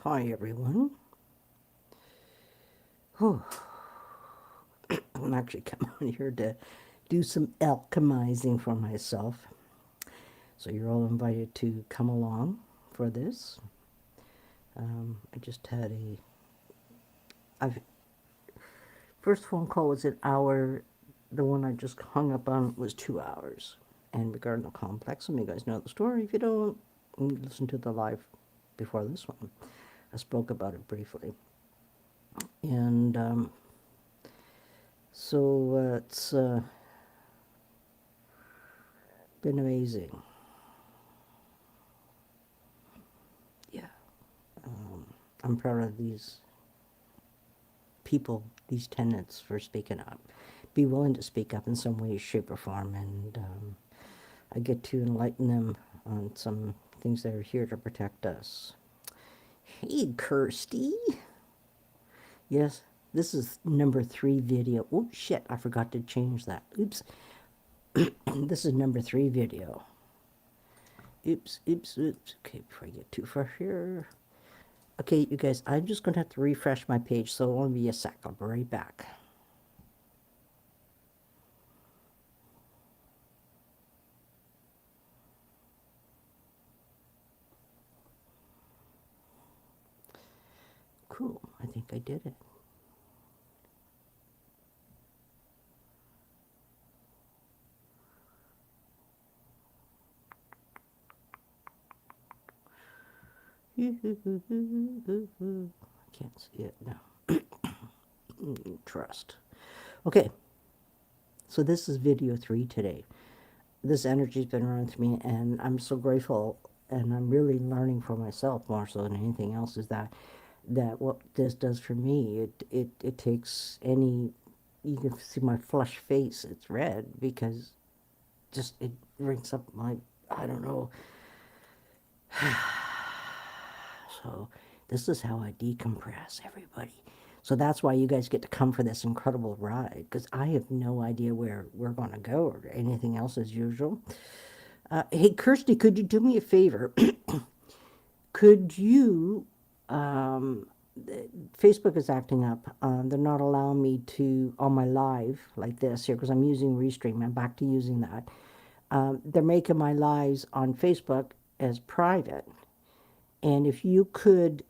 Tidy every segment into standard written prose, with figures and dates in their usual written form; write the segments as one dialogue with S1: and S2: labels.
S1: Hi everyone. Whew. I'm actually coming on here to do some alchemizing for myself. So you're all invited to come along for this. I just had I've first phone call was an hour. The one I just hung up on was 2 hours. And regarding the complex, some of you guys know the story. If you don't, you can listen to the live before this one. I spoke about it briefly. And it's been amazing. Yeah. I'm proud of these people, these tenants, for speaking up. Be willing to speak up in some way, shape, or form, and I get to enlighten them on some things that are here to protect us. Hey, Kirsty. Yes, this is number 3 video. Oh, shit, I forgot to change that. Oops. This is number 3 video. Oops, oops, oops. Okay, before I get too far here. Okay, you guys, I'm just going to have to refresh my page, so it'll only be a sec. I'll be right back. Cool, I think I did it. I can't see it now. Trust. Okay, so this is video 3 today. This energy's been running through me, and I'm so grateful, and I'm really learning for myself more so than anything else, is that what this does for me, it takes any, you can see my flushed face, it's red, because just it brings up my, I don't know. So this is how I decompress, everybody. So that's why you guys get to come for this incredible ride, because I have no idea where we're going to go or anything else as usual. Hey, Kirsty, could you do me a favor? Could you, um, Facebook is acting up. They're not allowing me to, on my live like this here, because I'm using Restream. I'm back to using that. They're making my lives on Facebook as private. And if you could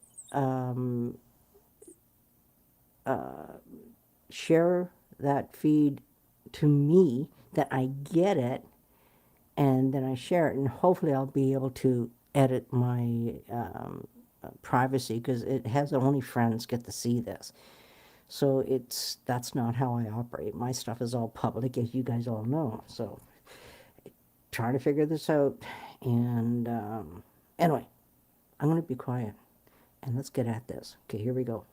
S1: share that feed to me, that I get it, and then I share it, and hopefully I'll be able to edit my privacy, because it has only friends get to see this. So that's not how I operate. My stuff is all public, as you guys all know. So trying to figure this out, and anyway, I'm going to be quiet and let's get at this. Okay, here we go.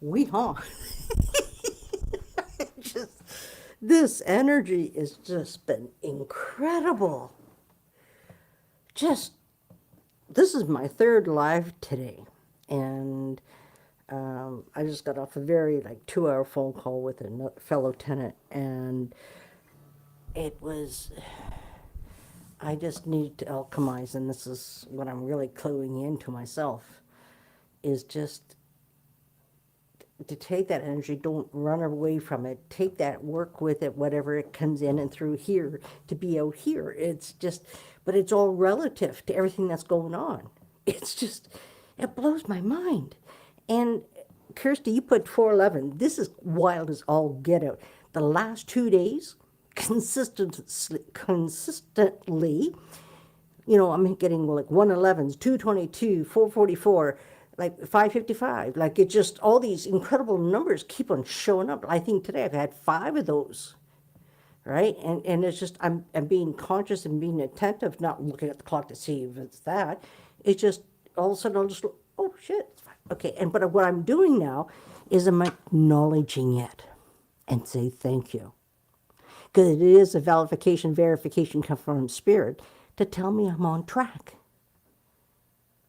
S1: We just this energy has just been incredible. Just this is my third live today, and I just got off a very like 2 hour phone call with a fellow tenant, and it was. I just need to alchemize, and this is what I'm really cluing into myself, is just to take that energy, don't run away from it, take that, work with it, whatever it comes in and through here, to be out here. It's just, but it's all relative to everything that's going on. It's just, it blows my mind. And Kirsty, you put 411. This is wild as all get out. The last 2 days, consistently, you know, I'm getting like 111s, 222, 444, like 555. Like it just, all these incredible numbers keep on showing up. I think today I've had 5 of those, right? And it's just, I'm being conscious and being attentive, not looking at the clock to see if it's that. It's just, all of a sudden I'll just, oh shit, it's fine. Okay, but what I'm doing now is I'm acknowledging it and say thank you. Because it is a verification come from spirit to tell me I'm on track.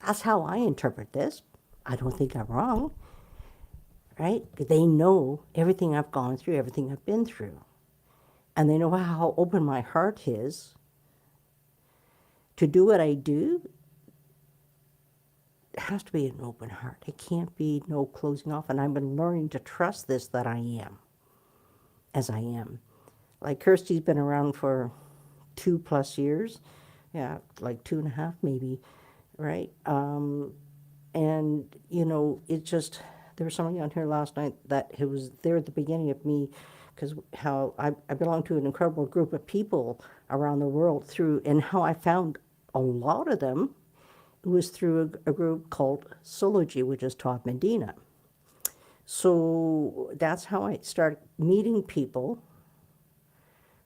S1: That's how I interpret this. I don't think I'm wrong, right? They know everything I've gone through, everything I've been through. And they know how open my heart is to do what I do. It has to be an open heart. It can't be no closing off. And I've been learning to trust this, that I am, as I am. Like Kirsty's been around for 2+ years. Yeah, like 2.5 maybe, right? And, you know, it just, there was somebody on here last night that it was there at the beginning of me, because how I belong to an incredible group of people around the world through, and how I found a lot of them was through a group called Soulful, which is taught Medina. So that's how I started meeting people,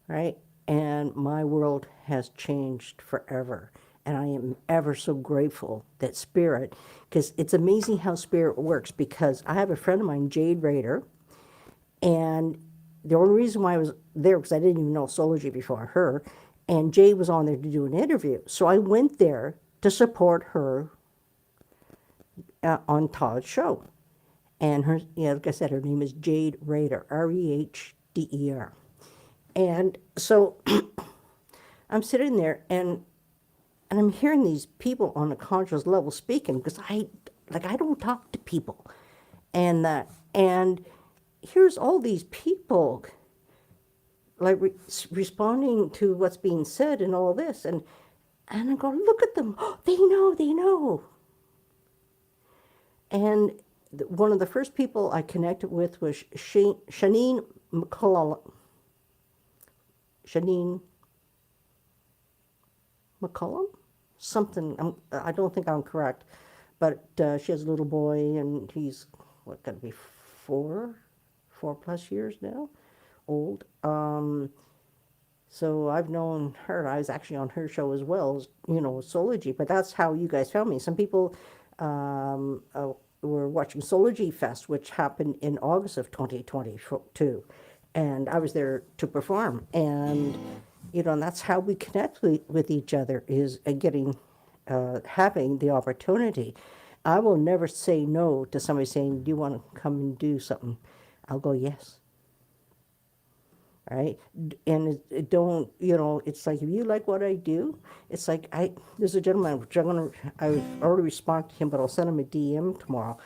S1: right? And my world has changed forever. And I am ever so grateful that Spirit, because it's amazing how Spirit works, because I have a friend of mine, Jade Rader, and the only reason why I was there, because I didn't even know Soulful before her, and Jade was on there to do an interview. So I went there to support her on Todd's show. And her, yeah, like I said, her name is Jade Rader, Rehder. And so I'm sitting there, and I'm hearing these people on a conscious level speaking, because I don't talk to people, and here's all these people like responding to what's being said and all this, and I go, look at them, oh, they know. And one of the first people I connected with was Shanine McCullum. Shanine McCullum? Something, I don't think I'm correct, but she has a little boy, and he's, what, gonna be 4+ years now, old. So I've known her. I was actually on her show as well, as, you know, Soulful, but that's how you guys found me. Some people were watching Soulful Fest, which happened in August of 2022, and I was there to perform, and you know, and that's how we connect with each other, is having the opportunity. I will never say no to somebody saying, do you want to come and do something? I'll go, yes. Right? And it don't, you know, it's like, if you like what I do, it's like, there's a gentleman, which I've already responded to him, but I'll send him a DM tomorrow.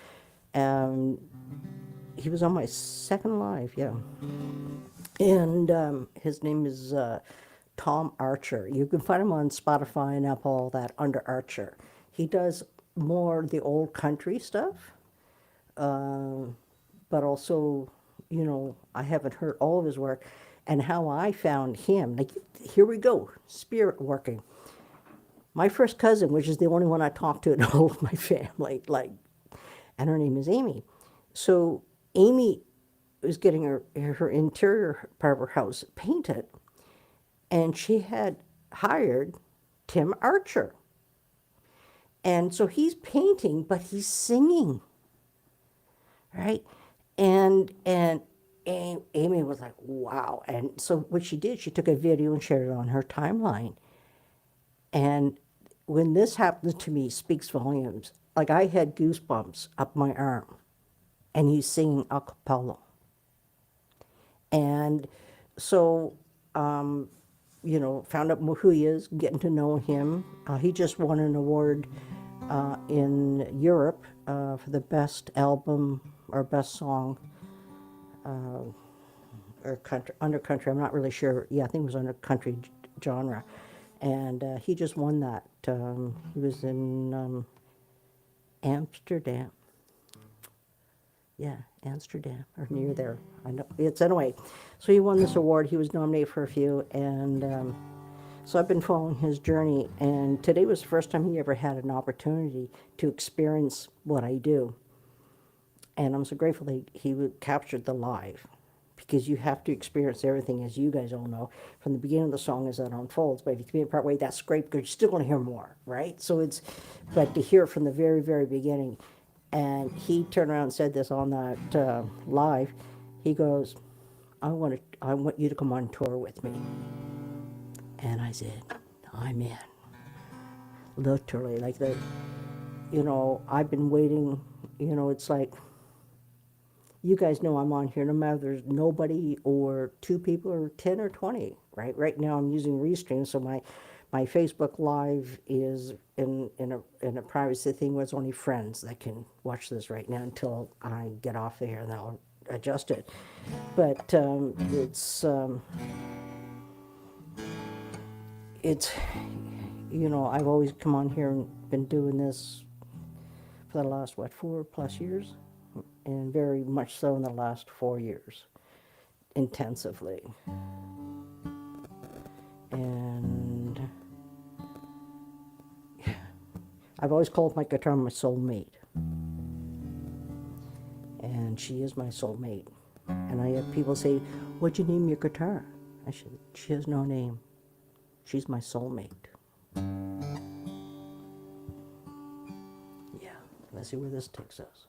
S1: He was on my second live, yeah. And his name is Tom Archer. You can find him on Spotify and Apple, all that, under Archer. He does more the old country stuff, but also, you know, I haven't heard all of his work. And how I found him, like, here we go, Spirit working. My first cousin, which is the only one I talk to in all of my family, like, and her name is Amy. So Amy was getting her interior part of her house painted, and she had hired Tim Archer. And so he's painting, but he's singing, right? And Amy was like, wow. And so what she did, she took a video and shared it on her timeline. And when this happens to me, speaks volumes. Like I had goosebumps up my arm, and he's singing a cappella. And so, found out who he is, getting to know him. He just won an award in Europe for the best album or best song or country, under country. I'm not really sure. Yeah, I think it was under country genre. And he just won that. He was in Amsterdam. Yeah, Amsterdam or near there. I know it's anyway. So he won this award. He was nominated for a few, and so I've been following his journey. And today was the first time he ever had an opportunity to experience what I do. And I'm so grateful that he captured the live, because you have to experience everything, as you guys all know, from the beginning of the song as that unfolds. But if you come in part way, that's great because you're still going to hear more, right? So it's, but to hear it from the very, very beginning. And he turned around and said this on that live. He goes, I want you to come on tour with me. And I said, I'm in. Literally, like that. I've been waiting. It's like, you guys know I'm on here no matter there's nobody or two people or 10 or 20, right? Right now I'm using Restream, so my Facebook Live is in a privacy thing where it's only friends that can watch this right now until I get off there, and I'll adjust it. But it's I've always come on here and been doing this for the last, 4+ years? And very much so in the last 4 years, intensively. And I've always called my guitar my soulmate. And she is my soulmate. And I have people say, what'd you name your guitar? I said, she has no name. She's my soulmate. Yeah, let's see where this takes us.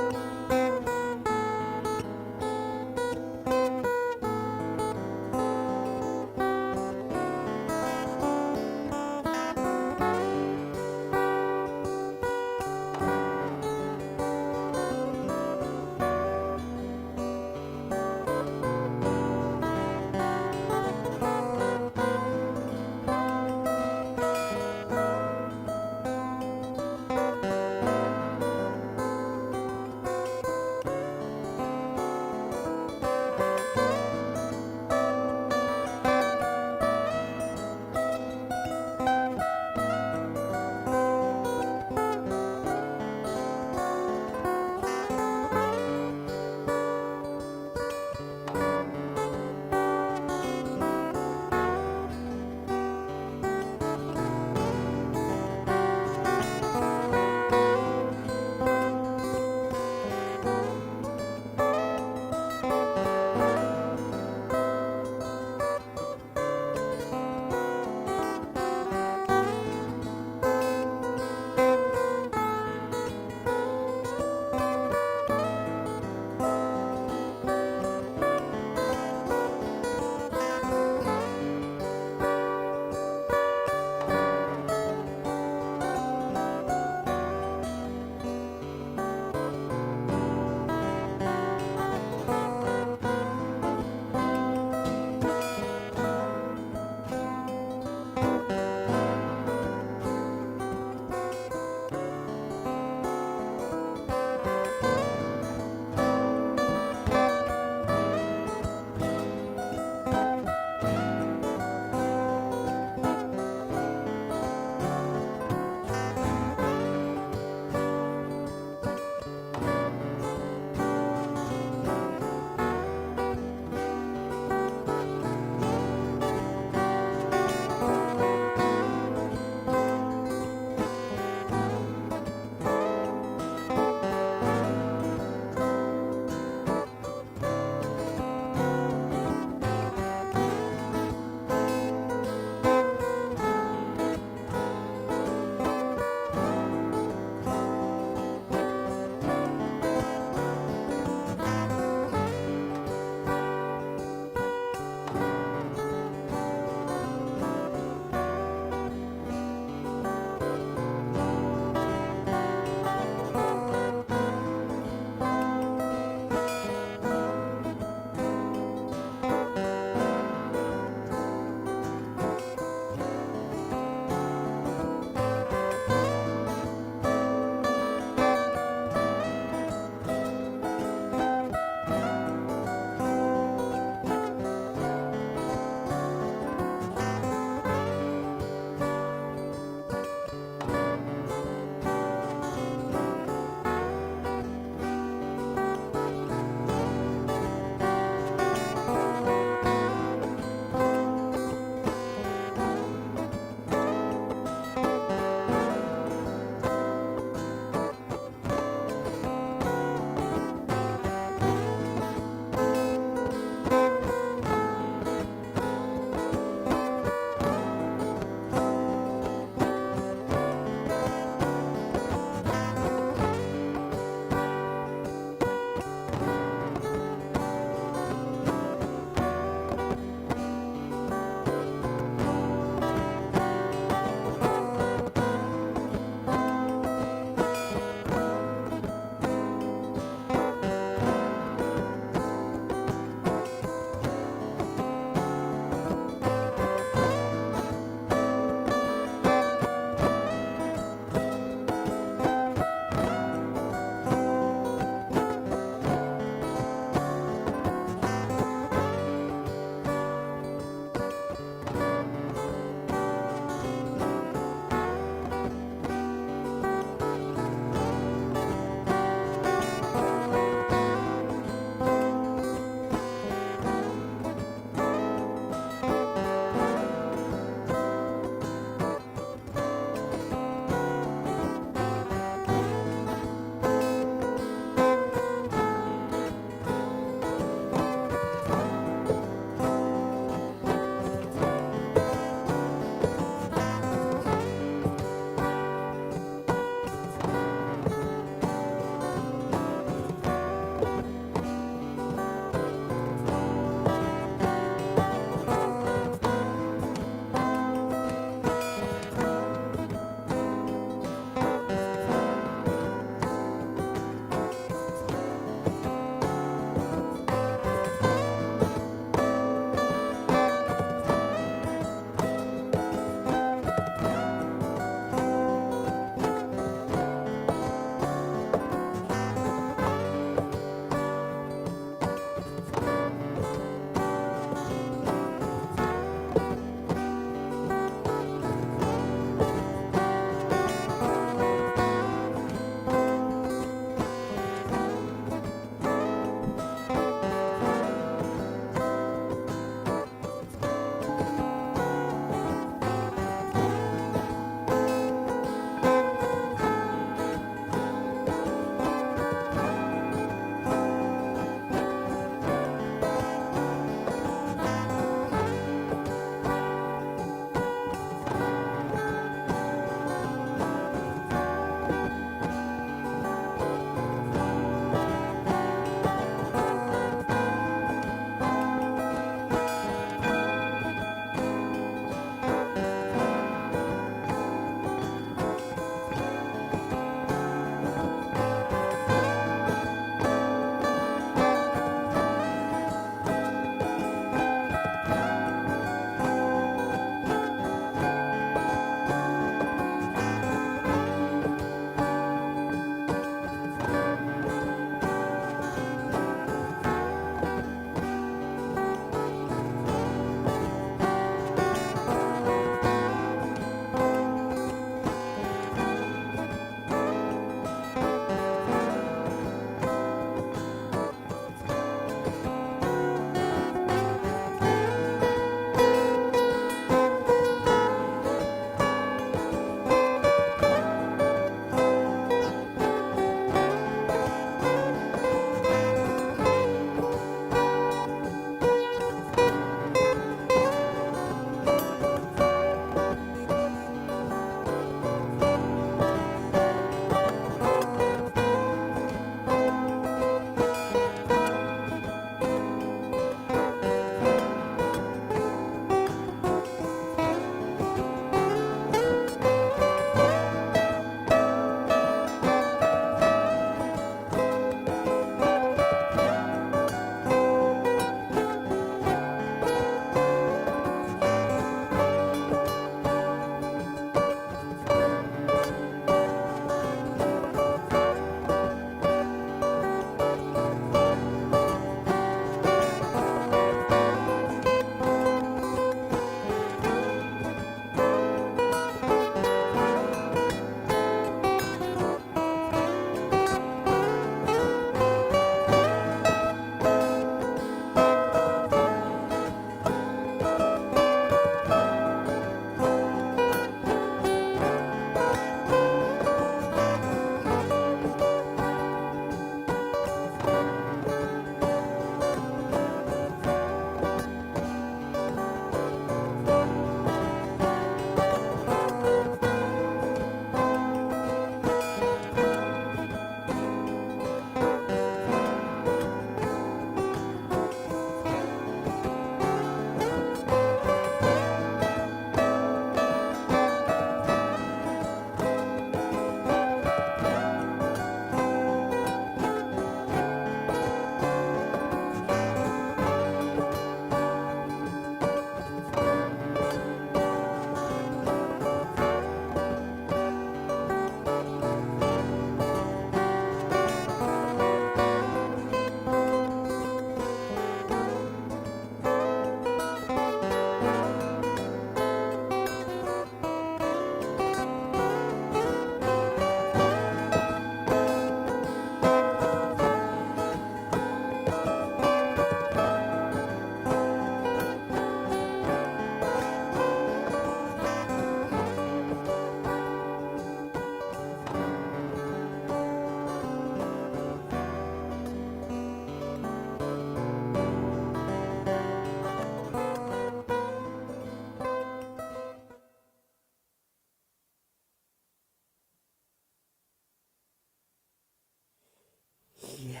S1: Yeah.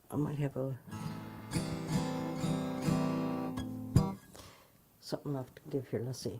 S1: I might have something left to give here. Let's see.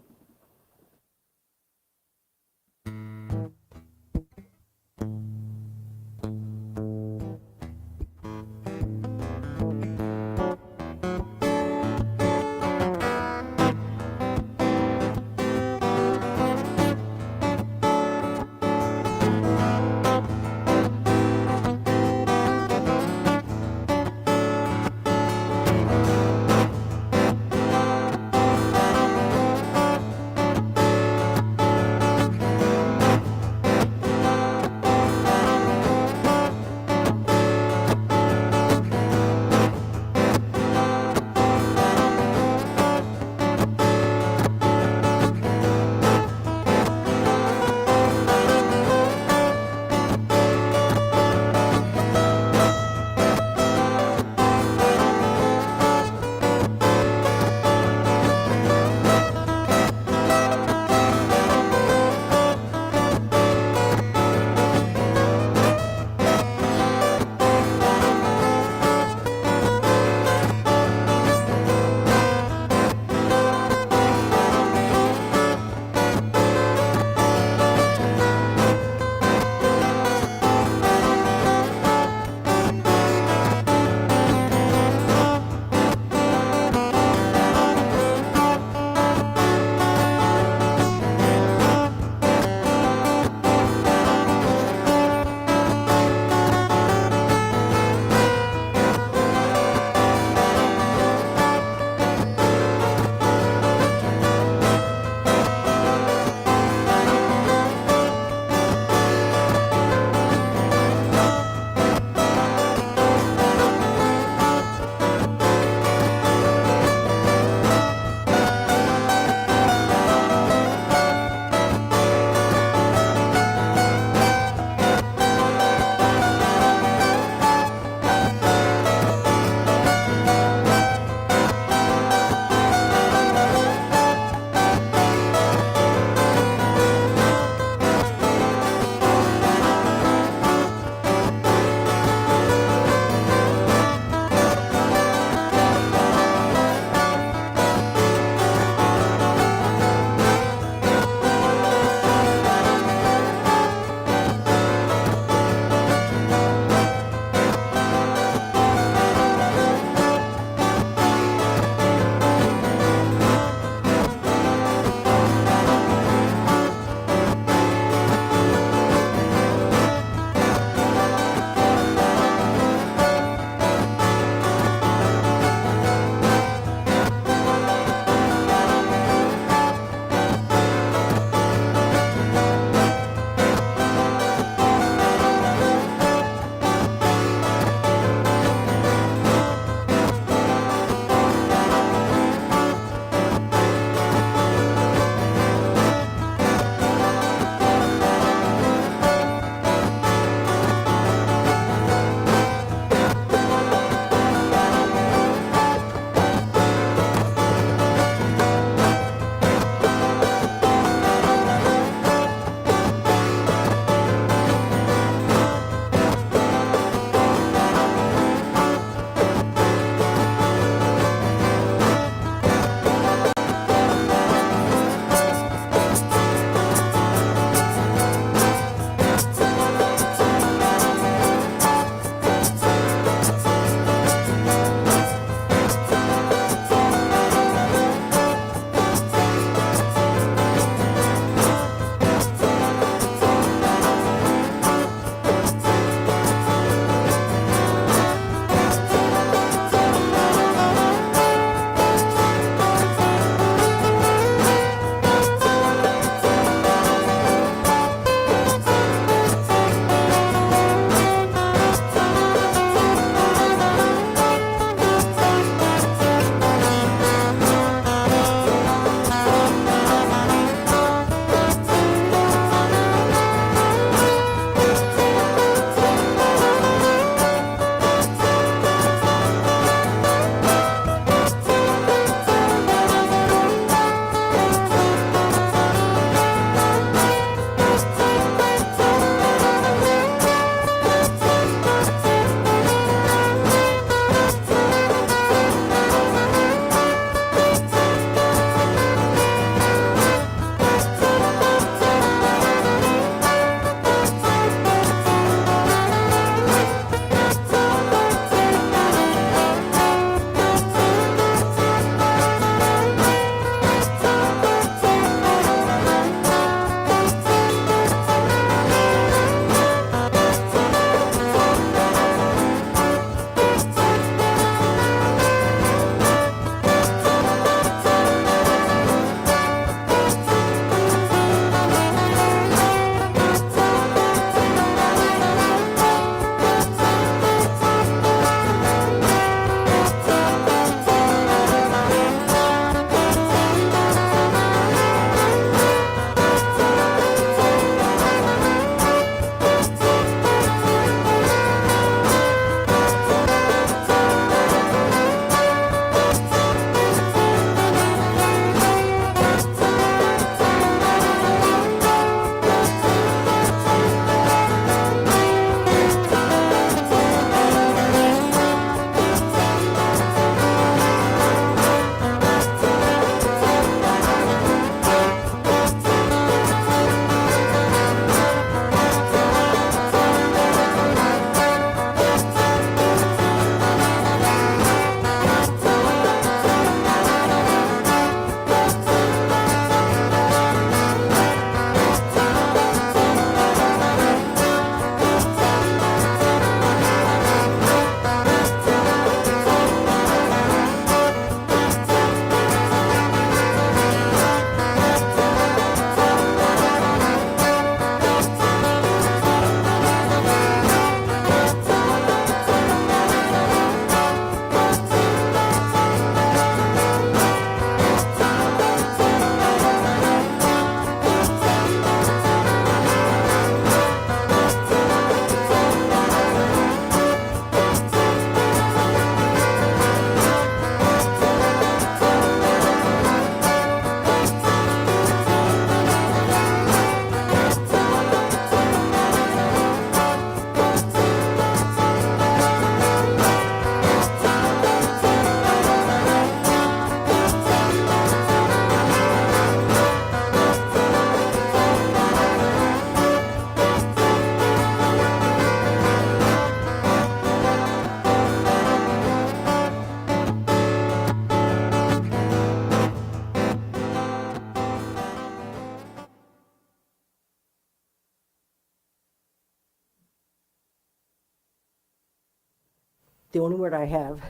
S1: The only word I have,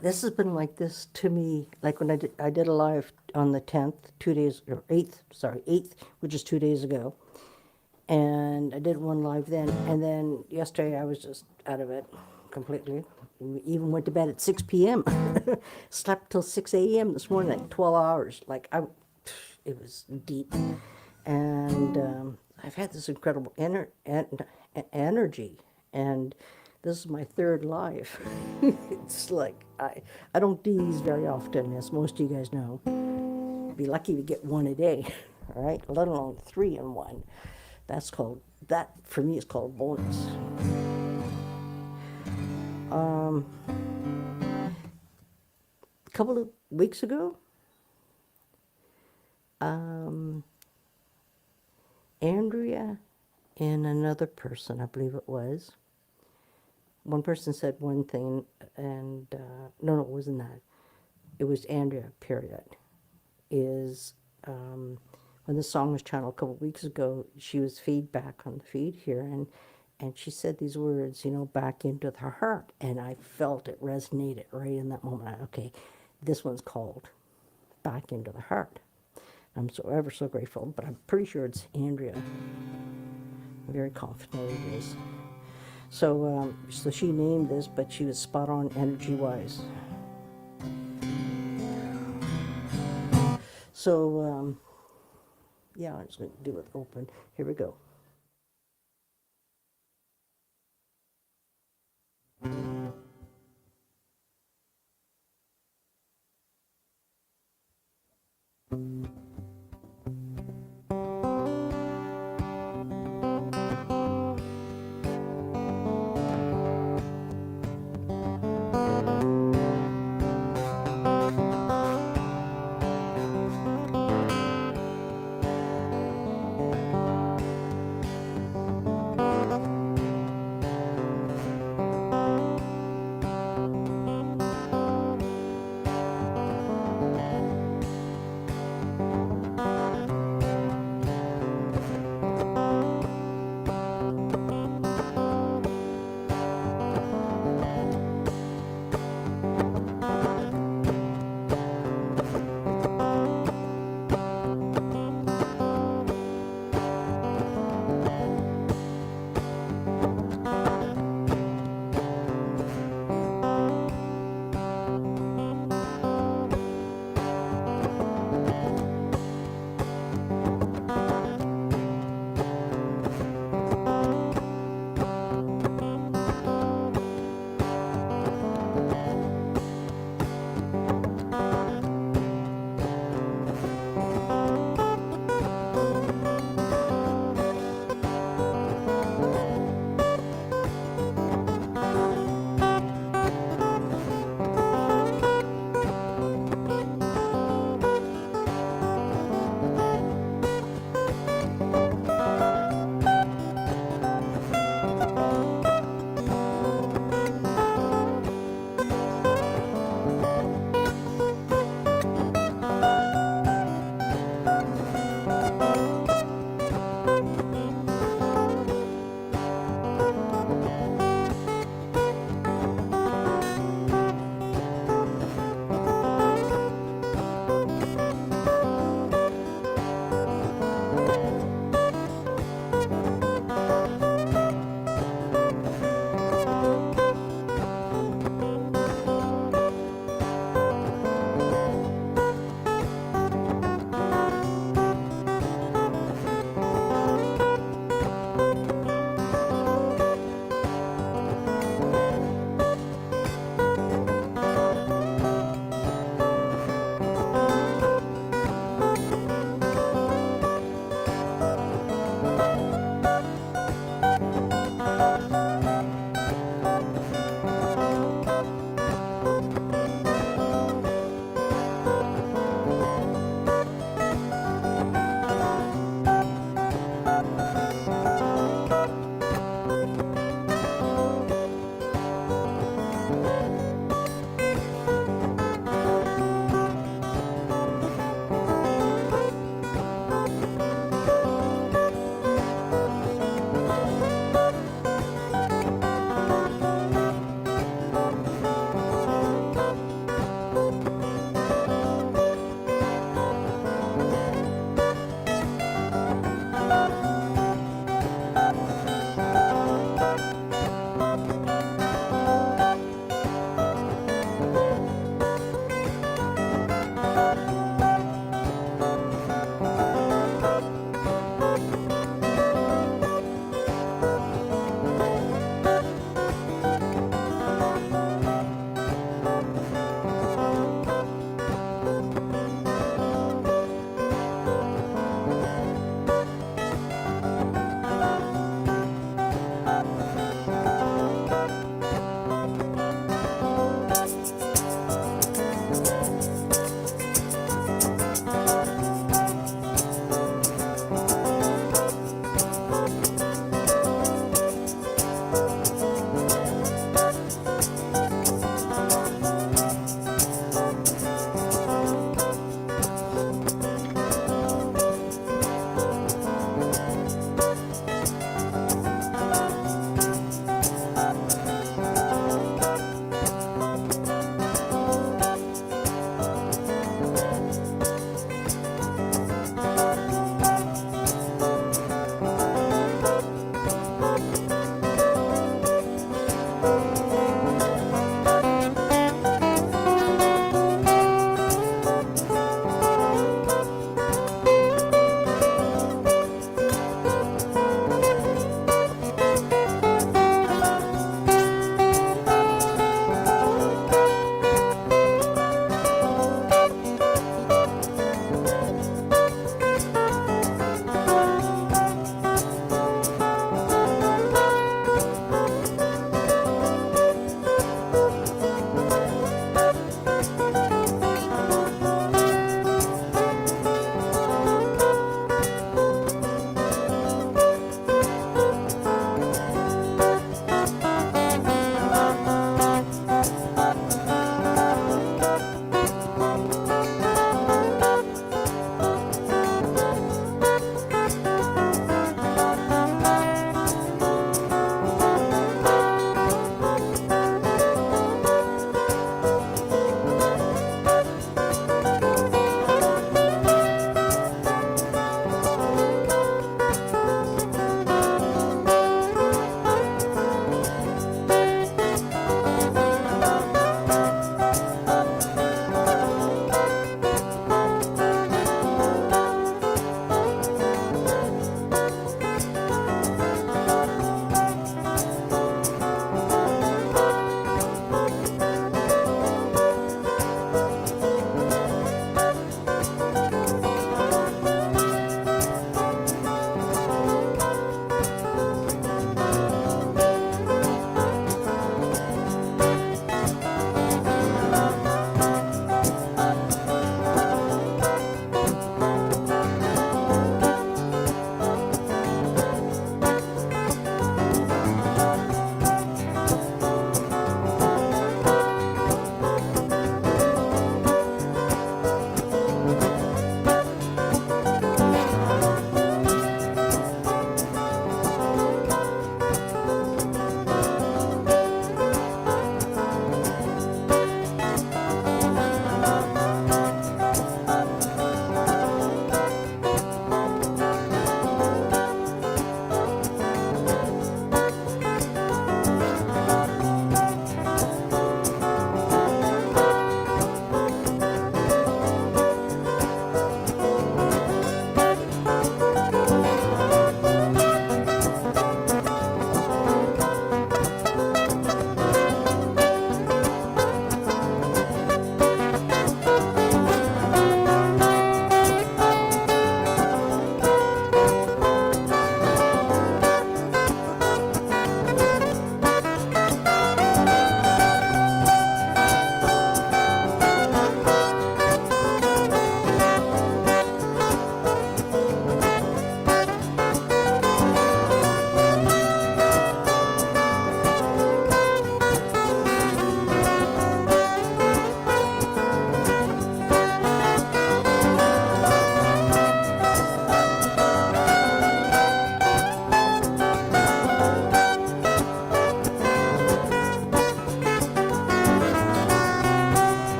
S1: this has been like this to me, like when I did a live on the 10th, 2 days, or 8th, sorry, 8th, which is 2 days ago. And I did one live then, and then yesterday I was just out of it completely. Even went to bed at 6 p.m. Slept till 6 a.m. this morning, like 12 hours. It was deep. And I've had this incredible energy, and this is my third live. It's like, I don't do these very often, as most of you guys know. Be lucky to get one a day, all right? Let alone 3 in one. That for me is called bonus. A couple of weeks ago, Andrea and another person, I believe it was, one person said one thing, and no, it wasn't that. It was Andrea, period. When the song was channeled a couple of weeks ago, she was feedback on the feed here, and she said these words, back into her heart, and I felt it resonated right in that moment. Okay, this one's called Back into the Heart. I'm so ever so grateful, but I'm pretty sure it's Andrea. I'm very confident it is. So she named this, but she was spot on energy-wise. So, yeah, I'm just going to do it open. Here we go.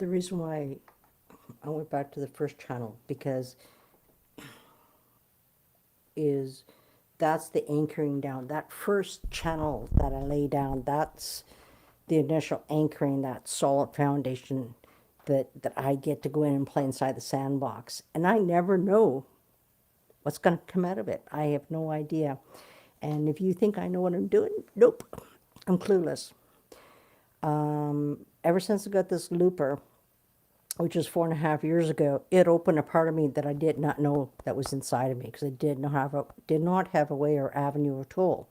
S1: the reason why I went back to the first channel because is that's the anchoring down. That first channel that I lay down, that's the initial anchoring, that solid foundation that I get to go in and play inside the sandbox. And I never know what's going to come out of it. I have no idea. And if you think I know what I'm doing, nope, I'm clueless. Ever since I got this looper, which was 4.5 years ago, it opened a part of me that I did not know that was inside of me because I did not have a way or avenue or tool.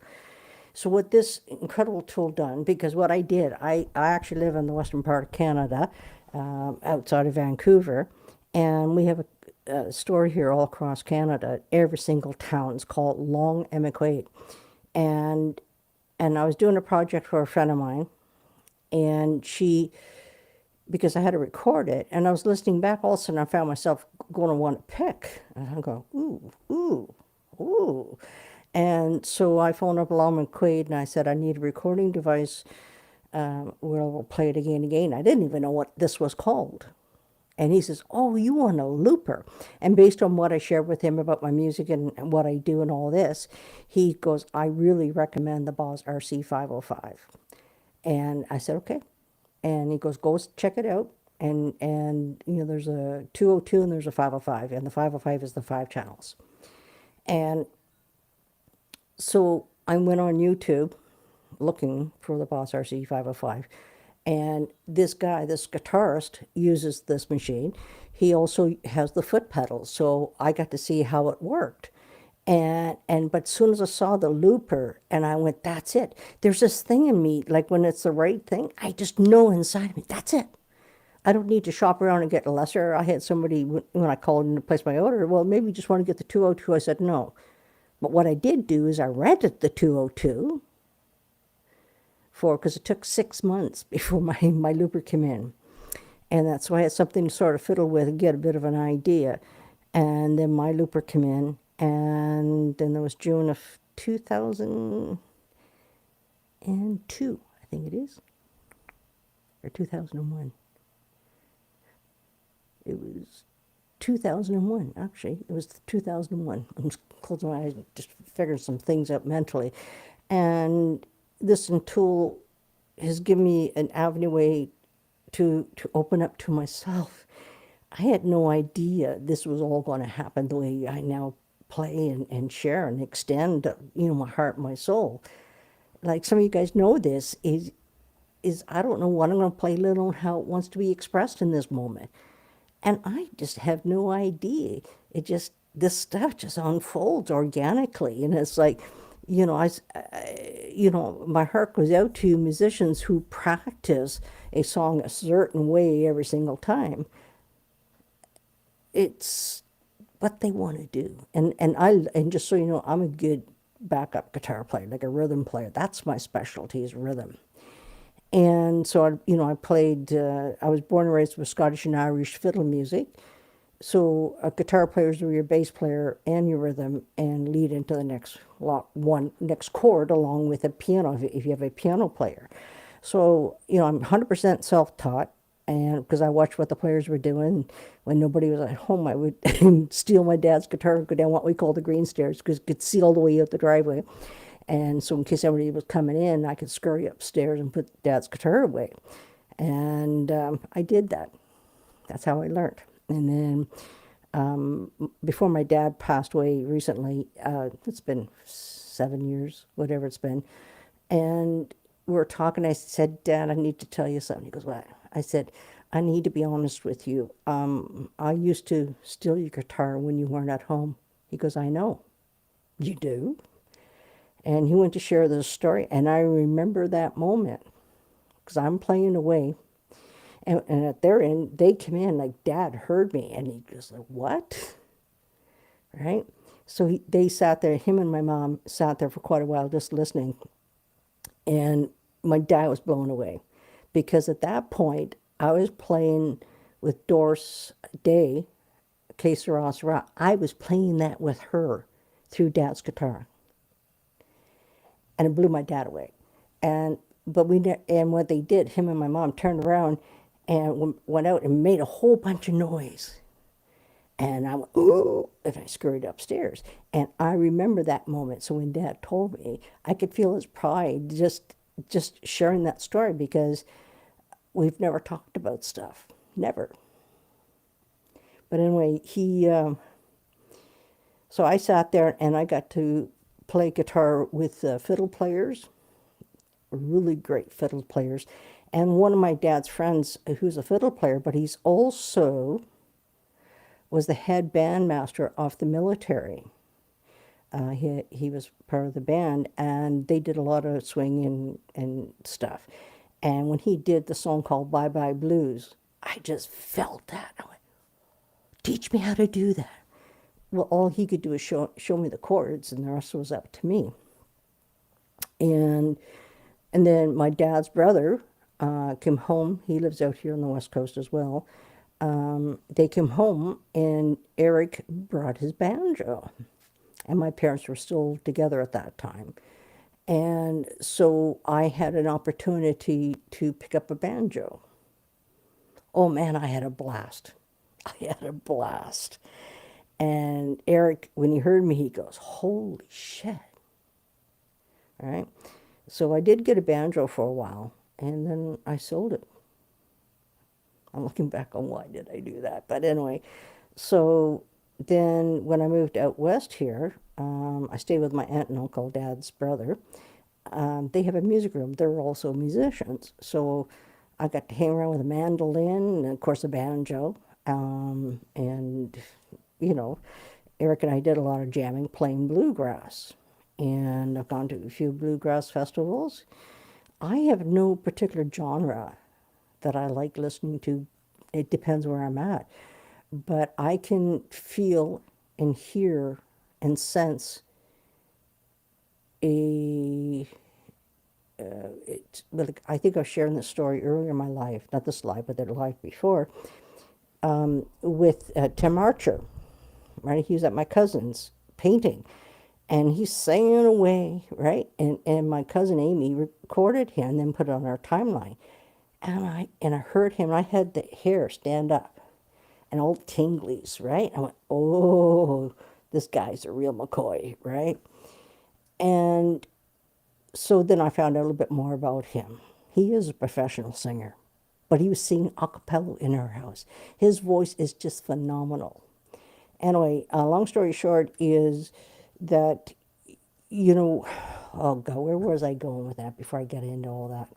S1: So what this incredible tool done, because what I did, I actually live in the western part of Canada, outside of Vancouver, and we have a store here all across Canada. Every single town is called Long Emiquate. And I was doing a project for a friend of mine, and because I had to record it, and I was listening back, all of a sudden I found myself going to want to pick. And I'm going, ooh, ooh, ooh. And so I phoned up Long McQuaid and I said, I need a recording device where I'll play it again and again. I didn't even know what this was called. And he says, oh, you want a looper. And based on what I shared with him about my music and what I do and all this, he goes, I really recommend the Boss RC505. And I said, okay. And he goes, go check it out. And there's a 202 and there's a 505. And the 505 is the 5 channels. And so I went on YouTube looking for the Boss RC 505. And this guy, this guitarist, uses this machine. He also has the foot pedals, so I got to see how it worked. But as soon as I saw the looper, and I went, that's it. There's this thing in me, like when it's the right thing, I just know inside of me, that's it. I don't need to shop around and get a lesser. I had somebody, when I called in to place my order, well, maybe you just want to get the 202. I said, no. But what I did do is I rented the 202 because it took 6 months before my looper came in. And that's why I had something to sort of fiddle with and get a bit of an idea. And then my looper came in, and then there was June of 2002, I think it is, or 2001. It was 2001, actually. It was 2001. I'm just closing my eyes and just figuring some things out mentally. And this tool has given me an avenue way to open up to myself. I had no idea this was all going to happen the way I now play and share and extend, my heart and my soul. Like some of you guys know this, is I don't know what I'm going to play, let alone how it wants to be expressed in this moment. And I just have no idea. This stuff just unfolds organically. And it's like, my heart goes out to musicians who practice a song a certain way every single time. It's what they want to do. And just so you know, I'm a good backup guitar player, like a rhythm player. That's my specialty, is rhythm. And so, I played, I was born and raised with Scottish and Irish fiddle music. So a guitar player is your bass player and your rhythm and lead into the next chord along with a piano if you have a piano player. So, I'm 100% self-taught, and because I watched what the players were doing. When nobody was at home, I would steal my dad's guitar and go down what we call the green stairs because it could see all the way out the driveway. And so in case anybody was coming in, I could scurry upstairs and put Dad's guitar away. And I did that. That's how I learned. And then before my dad passed away recently, it's been 7 years, whatever it's been, and we were talking. I said, Dad, I need to tell you something. He goes, what? I said, I need to be honest with you. I used to steal your guitar when you weren't at home. He goes, I know. You do? And he went to share this story, and I remember that moment because I'm playing away, and at their end, they come in like, Dad heard me, and he goes like, what? Right? So they sat there, him and my mom sat there for quite a while just listening, and my dad was blown away because at that point, I was playing with Doris Day, Que Sera Sera. I was playing that with her through Dad's guitar. And it blew my dad away. And what they did, him and my mom turned around and went out and made a whole bunch of noise. And I went, oh, and I scurried upstairs. And I remember that moment. So when Dad told me, I could feel his pride just sharing that story, because we've never talked about stuff. Never. But anyway, so I sat there and I got to play guitar with fiddle players, really great fiddle players. And one of my dad's friends, who's a fiddle player, but he's also was the head bandmaster of the military. He was part of the band, and they did a lot of swing and stuff. And when he did the song called Bye Bye Blues, I just felt that. I went, teach me how to do that. Well, all he could do is show me the chords, and the rest was up to me. And then my dad's brother came home. He lives out here on the West Coast as well. They came home, and Eric brought his banjo. And my parents were still together at that time. And so I had an opportunity to pick up a banjo. Oh man, I had a blast. I had a blast. And Eric, when he heard me, he goes, holy shit. All right. So I did get a banjo for a while, and then I sold it. I'm looking back on why did I do that. But anyway, so then when I moved out west here, I stayed with my aunt and uncle, Dad's brother. They have a music room. They're also musicians. So I got to hang around with a mandolin and, of course, a banjo. And, you know, Eric and I did a lot of jamming, playing bluegrass. And I've gone to a few bluegrass festivals. I have no particular genre that I like listening to. It depends where I'm at. But I can feel and hear and sense like, I think I was sharing this story earlier in my life, not this life, but the life before, with Tim Archer, right? He was at my cousin's painting, and he's singing away, right? And my cousin Amy recorded him and then put it on our timeline. And I heard him, and I had the hair stand up and all tinglies, right? I went, oh, this guy's a real McCoy, right? And so then I found out a little bit more about him. He is a professional singer, but he was singing a cappella in our house. His voice is just phenomenal. Anyway, long story short is that, you know, oh God, where was I going with that before I get into all that?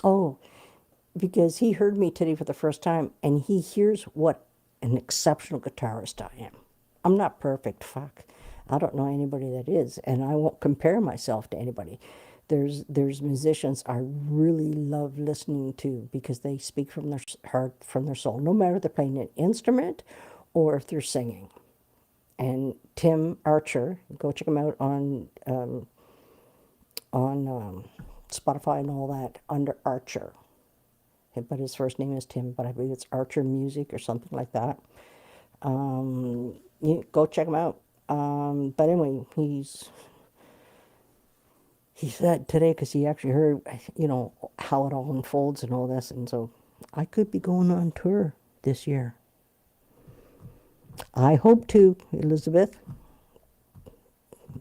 S1: Oh, because he heard me today for the first time, and he hears what an exceptional guitarist I am. I'm not perfect, fuck. I don't know anybody that is, and I won't compare myself to anybody. There's musicians I really love listening to because they speak from their heart, from their soul, no matter if they're playing an instrument or if they're singing. And Tim Archer, go check him out on Spotify and all that under Archer. But his first name is Tim, but I believe it's Archer Music or something like that. You go check him out. But anyway, he said today, because he actually heard, you know, how it all unfolds and all this, and so I could be going on tour this year. I hope to, Elizabeth.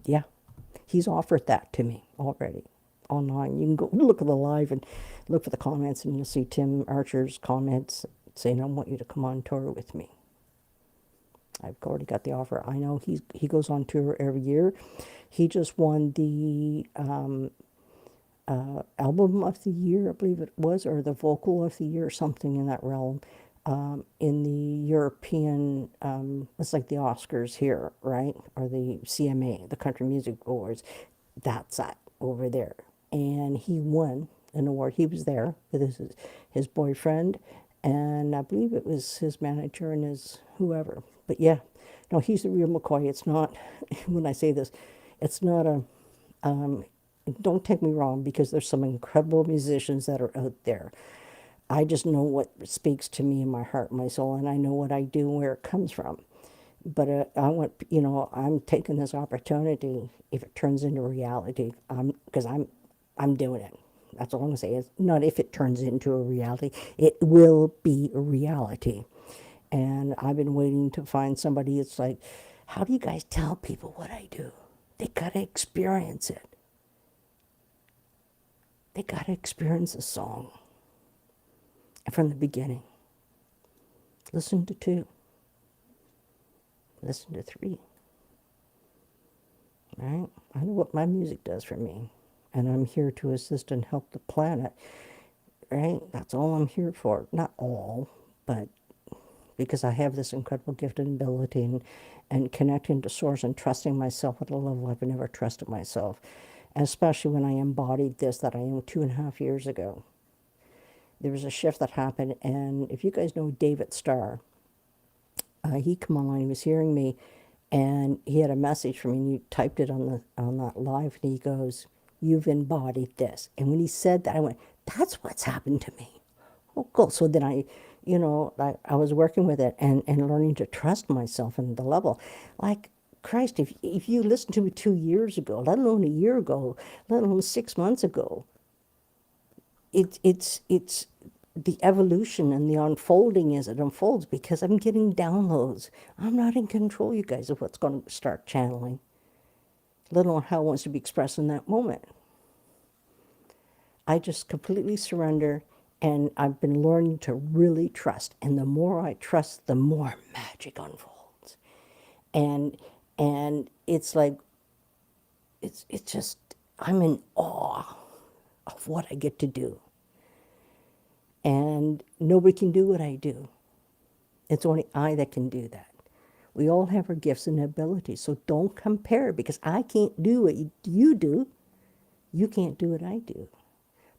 S1: Yeah, he's offered that to me already online. You can go look at the live and look for the comments, and you'll see Tim Archer's comments saying, I want you to come on tour with me. I've already got the offer. I know he goes on tour every year. He just won the album of the year, I believe it was, or the vocal of the year, or something in that realm, in the European, it's like the Oscars here, right? Or the CMA, the Country Music Awards. That's that over there. And he won an award. He was there with his boyfriend, and I believe it was his manager and his whoever. But yeah, no, he's the real McCoy. It's not, when I say this, it's not a, don't take me wrong, because there's some incredible musicians that are out there. I just know what speaks to me in my heart, my soul, and I know what I do and where it comes from. But I want, you know, I'm taking this opportunity, if it turns into reality, because I'm doing it. That's all I'm going to say. It's not if it turns into a reality. It will be a reality. And I've been waiting to find somebody. It's like, how do you guys tell people what I do? They got to experience it. They got to experience a song. And from the beginning. Listen to 2. Listen to 3. Right? I know what my music does for me. And I'm here to assist and help the planet. Right? That's all I'm here for. Not all, but because I have this incredible gift and ability, and connecting to source and trusting myself at a level I've never trusted myself. And especially when I embodied this that I am 2.5 years ago. There was a shift that happened, and if you guys know David Starr, he come online, he was hearing me, and he had a message for me, and he typed it on that live, and he goes, "You've embodied this." And when he said that, I went, "That's what's happened to me." Oh, cool. So then I was working with it and learning to trust myself and the level. Like, Christ, if you listened to me 2 years ago, let alone a year ago, let alone 6 months ago, it's the evolution and the unfolding as it unfolds, because I'm getting downloads. I'm not in control, you guys, of what's going to start channeling, let alone how it wants to be expressed in that moment. I just completely surrender, and I've been learning to really trust. And the more I trust, the more magic unfolds. And it's like it's just, I'm in awe of what I get to do. And nobody can do what I do. It's only I that can do that. We all have our gifts and abilities, so don't compare, because I can't do what you do. You can't do what I do.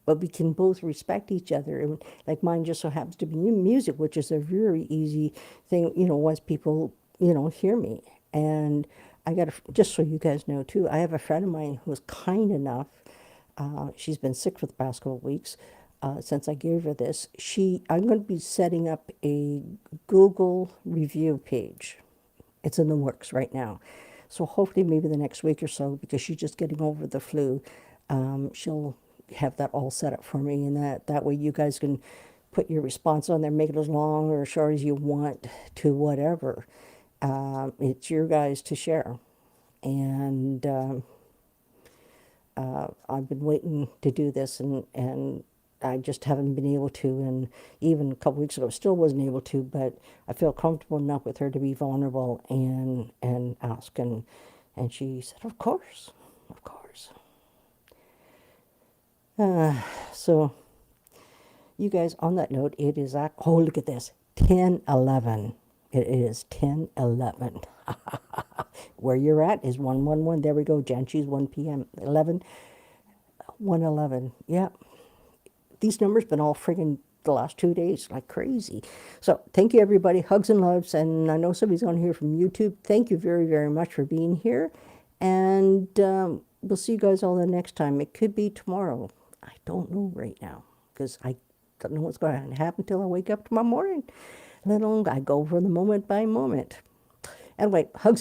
S1: But we can both respect each other. And like, mine just so happens to be music, which is a very easy thing, once people, hear me. And I got just so you guys know too, I have a friend of mine who was kind enough, she's been sick for the past couple of weeks, since I gave her this. I'm going to be setting up a Google review page. It's in the works right now. So hopefully maybe the next week or so, because she's just getting over the flu, she'll have that all set up for me, and that way you guys can put your response on there, make it as long or as short as you want to, whatever. It's your guys to share. And I've been waiting to do this, and I just haven't been able to. And even a couple weeks ago, still wasn't able to. But I feel comfortable enough with her to be vulnerable and ask. And she said, "Of course, of course." So, you guys, on that note, it is oh, look at this, 10:11. It is 10:11. Where you're at is 111. There we go. Janchi's 1 p.m. 11. 111. Yep. These numbers been all friggin' the last 2 days like crazy. So thank you, everybody. Hugs and loves. And I know somebody's on here from YouTube. Thank you very, very much for being here. And we'll see you guys all the next time. It could be tomorrow. I don't know right now, because I don't know what's going to happen until I wake up tomorrow morning. Let alone I go for the moment by moment. Anyway, hugs.